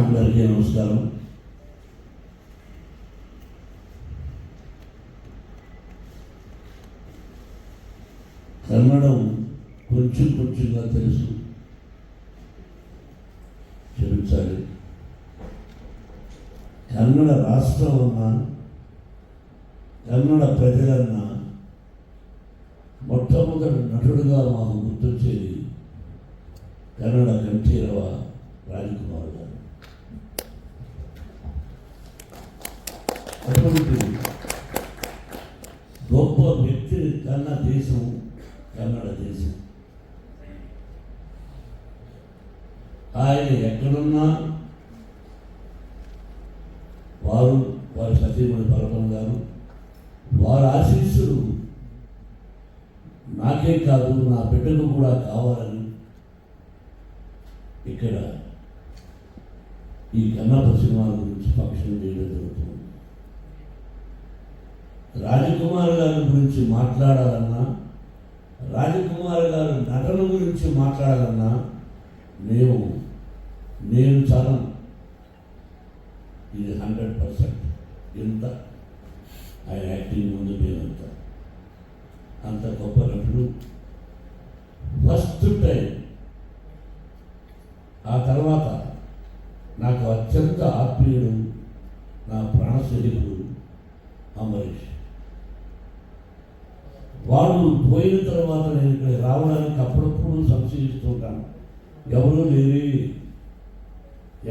అందరికీ నమస్కారం. కన్నడం కొంచెంగా తెలుసు, క్షమించాలి. కన్నడ రాష్ట్రం అన్నా, కన్నడ ప్రజలన్నా మొట్టమొదటి నటుడుగా మాకు గుర్తొచ్చేది కన్నడ కంఠీరవ రాజకుమార్ గారు. అటువంటి గొప్ప వ్యక్తి కన్న దేశం కన్నడ దేశం. ఆయన ఎక్కడున్నా వారి సతీమణి పరపన్ గారు, వారి ఆశీస్సులు నాకే కాదు నా బిడ్డకు కూడా కావాలని ఇక్కడ ఈ కన్నప్ప సినిమాల గురించి ఫంక్షన్ చేయడం జరుగుతుంది. రాజకుమార్ గారి గురించి మాట్లాడాలన్నా, రాజకుమార్ గారు నటన గురించి మాట్లాడాలన్నా నేను చాలా ఇది 100%. ఎంత ఆయన యాక్టింగ్ ముందు పోయినంత అంత గొప్ప నటుడు. ఫస్ట్ టైం ఆ తర్వాత నాకు అత్యంత ఆత్మీయుడు, నా ప్రాణ స్నేహితుడు అంబరీష్. వాడు పోయిన తర్వాత నేను ఇక్కడ రావడానికి అప్పుడప్పుడు సంశయిస్తూ ఉంటాను, ఎవరూ లేని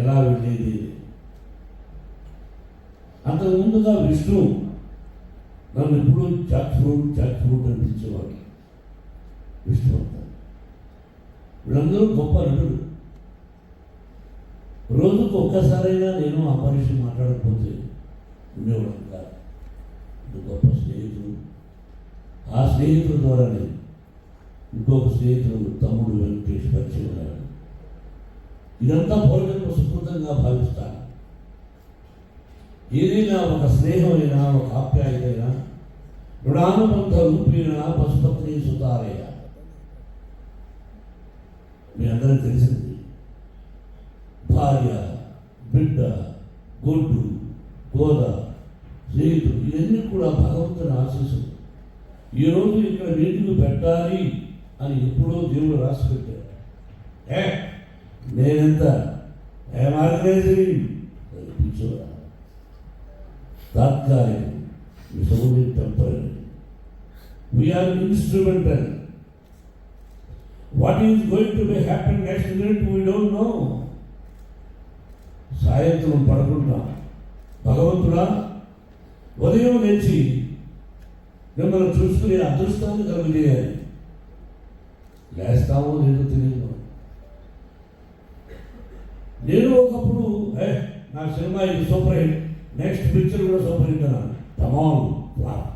ఎలా వెళ్ళేది. అంతకు ముందుగా విష్ణు నన్ను ఎప్పుడూ జాక్ ఫ్రూట్ అనిపించేవాడు. విష్ణు అంతా వీళ్ళందరూ గొప్ప నటుడు. రోజుకు ఒక్కసారైనా నేను అంబరీష్ మాట్లాడకపోతే ఉండేవాడు కాదు. గొప్ప స్నేహితుడు. ఆ స్నేహితుల ద్వారానే ఇంకొక స్నేహితుడు తమ్ముడు వెంకటేష్ పరిచయం అయ్యాడు. ఇదంతా పూర్వజన్మ సుకృతంగా భావిస్తాను. ఏదైనా ఒక స్నేహమైనా, ఒక ఆప్యాయతైనా రుణానుబంధ రూపేణ పశుపత్ని సుతారయ్య. మీ అందరికీ తెలిసింది. భార్య, బిడ్డ, గొడ్డు, గోద, స్నేహితుడు, ఇవన్నీ కూడా భగవంతుని ఆశీస్సులు. ఈరోజు ఇక్కడ నీటికి పెట్టాలి అని ఎప్పుడో దేవుడు రాసి పెట్టారు. నేనెంత ఏమార్గేది కూర్చోరా, తాత్కాలికం, only temporary. We are instrumental. What is going to be happen next minute we don't know. సాయంత్రం పడుకుంటా, భగవంతుడా ఉదయం లేచి మిమ్మల్ని చూసుకునే అదృష్టాన్ని కలుగజేయాలి. లేస్తామో లేదో తెలియదు. నేను ఒకప్పుడు నా సినిమా ఇది సూపర్ హిట్, నెక్స్ట్ పిక్చర్ కూడా సూపర్ హిట్ అన్నాను. తమాం flop.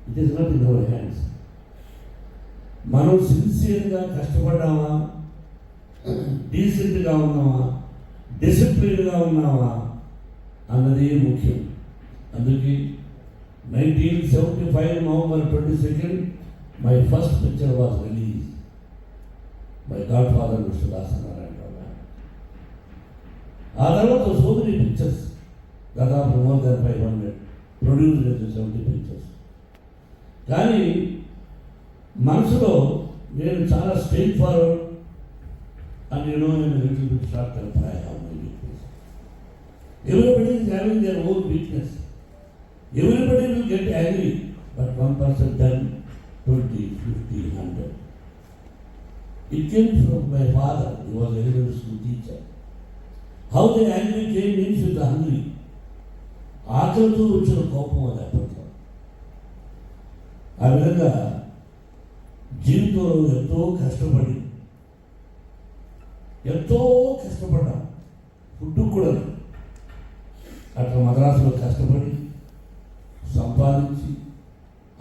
It is not in our hands. మనం సిన్సియర్గా కష్టపడ్డామా, డీసెంట్గా ఉన్నామా, డిసిప్లిన్గా ఉన్నామా అన్నది ముఖ్యం. అందుకే 1975 November 22nd my first picture was released. My godfather Mr. Dasanarayan. ఆ తర్వాత సో మెనీ పిక్చర్స్, దాదాపు more than 500 ప్రొడ్యూస్ చేసిన 70 పిక్చర్స్. కానీ మనసులో నేను చాలా straight forward and you know in a little bit short term I have my weakness. Everybody is having their own weakness. Everybody will get angry, but one person 10, 20, 50, 100. It came from my father. He was a elementary school teacher. How the angry came means with the hungry. ఆకలితో వచ్చిన కోపం అది అప్పట్లో. ఆ విధంగా జీవితంలో ఎంతో కష్టపడ్డాం. ఫుడ్ కూడా అట్లా మద్రాసులో కష్టపడి సంపాదించి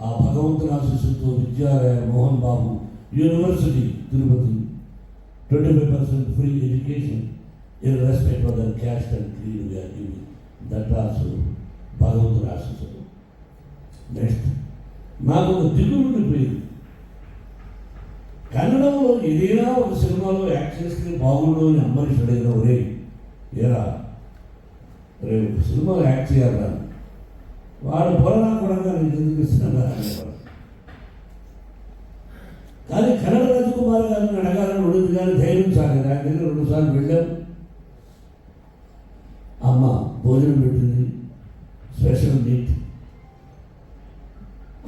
ఆ భగవంతుని ఆశీస్సుతో విద్యాలయ Mohan Babu university Tirupati 25% free education irrespective of their caste and creed we are giving. That also భగవంతుని ఆశీస్సులు. నెక్స్ట్ నాకు ఒక దిగులు ఉండిపోయింది. కన్నడంలో ఏదైనా ఒక సినిమాలో యాక్ట్ చేస్తే బాగుండు అని అంబరీష్ అడిగిన ఒరే ఏరా రే సినిమాలో యాక్ట్ చేయాలా వాడు పొరనా కూడా నేను ఎందుకు ఇస్తున్నా అనేవాడు. కానీ కన్నడ రాజకుమార్ గారిని అడగాలని ఉండదు కానీ ధైర్యం సాగదు. ఆయన దగ్గర 2 సార్లు వెళ్ళాం. అమ్మ భోజనం పెట్టింది, స్పెషల్ మీట్.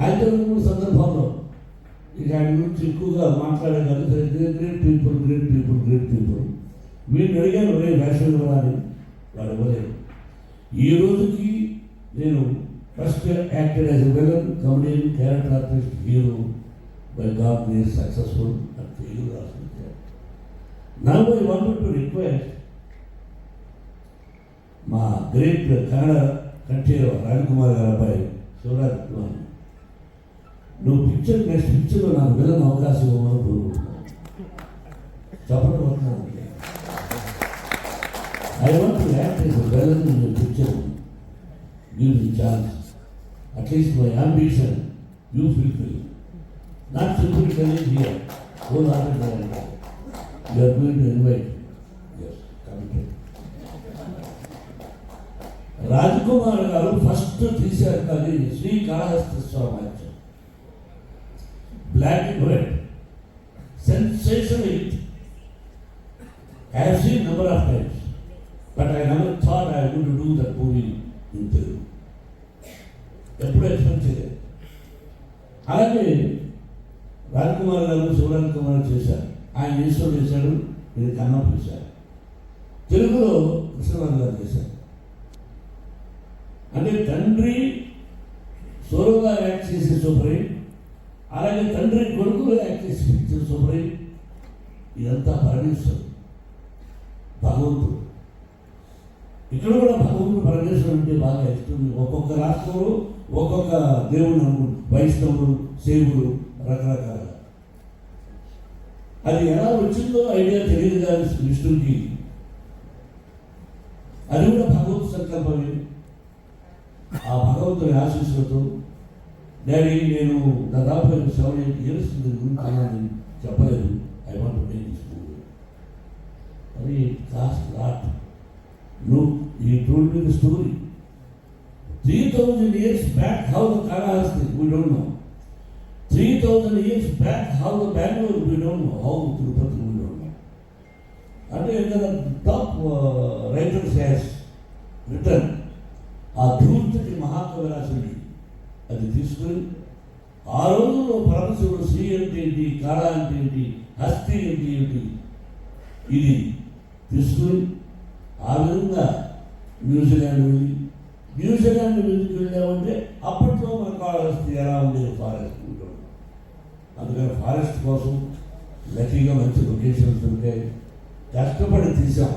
ఆయనతో 3 సందర్భాల్లో ఇక ఆయన గురించి ఎక్కువగా మాట్లాడే కాదు. Great people great people great people. వీడిని అడిగాను ఒరే వేషం ఇవ్వడానికి, వాడు ఇవ్వలేదు. ఈ రోజుకి నేను first acted as a villain, comedian, character artist, hero by God grace successful అని తెలుగు రాసుకుంటాను. Now I wanted to request మా గ్రేట్ కన్నడ కంఠీరవ రాజకుమార్ గారి అబ్బాయి శివరాజ్ కుమార్, నువ్వు నెక్స్ట్ పిక్చర్లో నాకు విలన్ అవకాశం ఇవ్వమని కోరుకుంటున్నాను. చెప్పడం వస్తున్నాను. I want to act as a villain in your picture. Give me chance. At least my ambition you fulfil. Not simple telling here whole hearted you are going to invite. yes committed. Rajkumar garu first తీశారు కానీ Srikalahastiswaram black and white sensation hit. I have seen number of times, but I never thought I was going to do that movie in Telugu. ఎప్పుడు expect చేయలేదు. అలాగే రాజకుమార్ గారు శివరాజ్ కుమార్ చేశారు. ఆయన ఈశ్వరుడు చేశాడు, ఇది కన్నప్ప చేశారు. తెలుగులో కృష్ణరాజు గారు చేశారు. అంటే తండ్రి సోలోగా యాక్ట్ చేసే సూపర్, అలాగే తండ్రి కొడుకులో యాక్ట్ చేసి పిక్చర్ సూపర్. ఇదంతా పరమేశ్వరుడు, భగవంతుడు. ఇక్కడ కూడా భగవంతుడు పరమేశ్వరుడు అంటే బాగా ఇష్టం. ఒక్కొక్క రాష్ట్రంలో ఒక్కొక్క దేవుడు అనుకుంటు, వైష్ణవుడు, శైవుడు, రకరకాల. అది ఎలా వచ్చిందో ఐడియా తెలియదు కానీ విష్ణువుకి అది కూడా భగవంతు సంకల్పమే. ఆ భగవంతుని ఆశీస్సులతో డాడీ నేను దాదాపు 7-8 years గురించి చెప్పలేదు. I want to make this movie. అది cost lot. He told me the story. 3,000 years back, how the Kalahasti, we don't know. 3,000 years back, how the Bangalore, we don't know. How Tirupati, we don't know. And the top writers has written ఆ ధూర్తుడి మహాకవిరాశుడి అది తీసుకుని ఆ రోజుల్లో పరమశివుడు శ్రీ అంటే ఏంటి, కాళ అంటే ఏంటి, హస్తి అంటే ఏంటి, ఇది తీసుకుని ఆ విధంగా న్యూజిలాండ్ ఎందుకు వెళ్ళామంటే అప్పట్లో మన కాళహస్తి ఎలా ఉండేది, ఫారెస్ట్ ఉంటుంది. అందుకని ఫారెస్ట్ కోసం లక్కీగా మంచి లొకేషన్స్ ఉంటాయి. కష్టపడి తీసాం.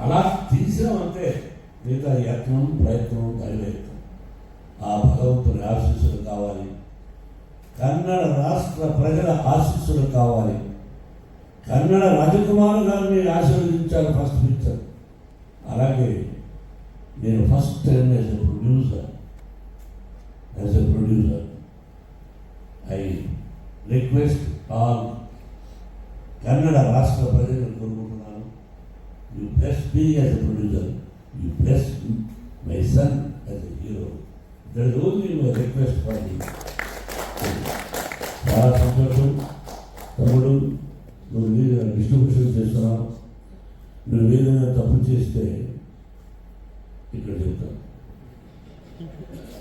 అలా తీసామంటే మిగతా యత్నం ప్రయత్నం దైవయత్నం. ఆ భగవంతుని ఆశీస్సులు కావాలి, కన్నడ రాష్ట్ర ప్రజల ఆశీస్సులు కావాలి. కన్నడ రాజకుమార్ గారిని ఆశీర్వదించాలి ఫస్ట్ పిక్చర్. అలాగే నేను first time as a producer I request all Kannada రాష్ట్ర ప్రజలను కోరుకుంటున్నాను. You bless me as a producer, you bless my son as a hero. That is only my request for you. చాలా సంతోషం తమ్ముడు, నువ్వు డిస్ట్రిబ్యూషన్ చేస్తున్నావు. నువ్వు ఏదైనా తప్పు చేస్తే ఇక్కడ చెప్తాను.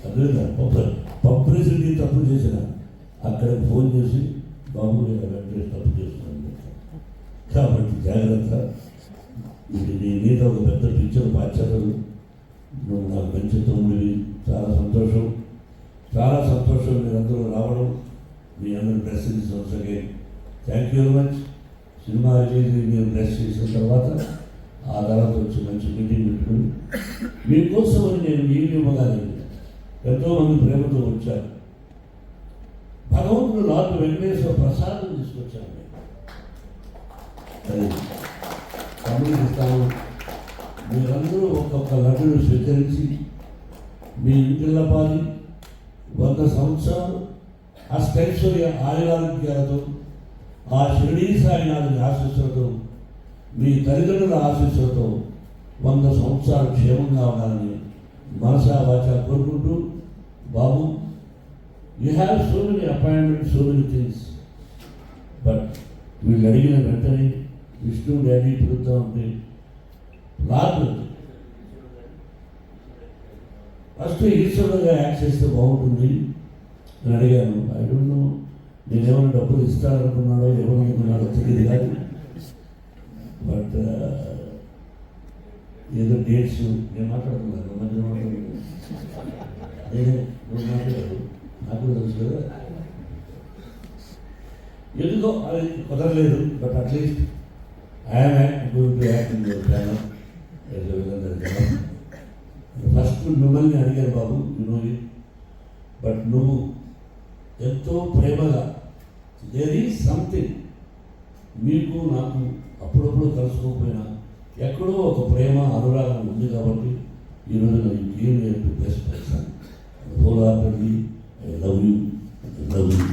అదేనా పబ్లిసిటీ తప్పు చేసిన అక్కడికి ఫోన్ చేసి బాబు వెంకటేష్ తప్పు చేస్తున్నాను. కాబట్టి జాగ్రత్త. ఇది నీ మీద ఒక పెద్ద పిక్చర్ బాధ్యతలు. నువ్వు నాకు మంచి తమ్ముడివి. చాలా సంతోషం, చాలా సంతోషం మీరందరూ రావడం. మీ అందరూ blessings once again. Thank you very much. Cinema release మీరు బ్లెస్ చేసిన తర్వాత ఆ తర్వాత వచ్చి మంచి మీటింగ్ పెట్టుకుని మీకోసం అని నేను ఏమి ఇవ్వగలను. ఎంతోమంది ప్రేమతో వచ్చారు. భగవంతుడు లార్డ్ వెంకటేశ్వర ప్రసాదం తీసుకొచ్చాను. అది తమ్ముడికి ఇస్తాను. మీరందరూ ఒక్కొక్క లడ్డును స్వీకరించి మీ ఇంటిల్లపాది 100 సంవత్సరాలు అష్టైశ్వర్య ఆయురారోగ్యాలతో ఆ షిరిడీ సాయినాథుని ఆశీస్సులతో మీ తల్లిదండ్రుల ఆశీస్సులతో 100 సంవత్సరాలు క్షేమంగా ఉండాలని మనసా వాచా కోరుకుంటూ, Babu, you have so many appointment, so many things, but వీళ్ళు అడిగిన వెంటనే విష్ణు డాడీ పిలుస్తూ ఉంటే రాదు. ఫస్ట్ ఈశ్వరుడుగా యాక్ట్ చేస్తే బాగుంటుంది అని అడిగాను. ఐ డోంట్ నో, నేనేమైనా డబ్బులు ఇస్తాననుకున్నాడో ఏమనుకున్నాడో తెలియదు కానీ, బట్ ఏదో డేట్స్ నేను మాట్లాడుతున్నాను, మధ్య మాట్లాడుతున్నాను, నేనే నువ్వు మాట్లాడు, నాకు తెలుసు కదా. ఎందుకో అది కుదరలేదు, but at least I'm going to act in your plan. First మిమ్మల్ని అడిగారు, బాబు యు నో ఇట్, బట్ నువ్వు ఎంతో ప్రేమగా, దేర్ ఈజ్ సంథింగ్, మీకు నాకు అప్పుడప్పుడు కలుసుకోకపోయినా ఎక్కడో ఒక ప్రేమ అనురాగం ఉంది కాబట్టి ఈరోజు నాకు game to best person whole heartedly. I love you, I love you.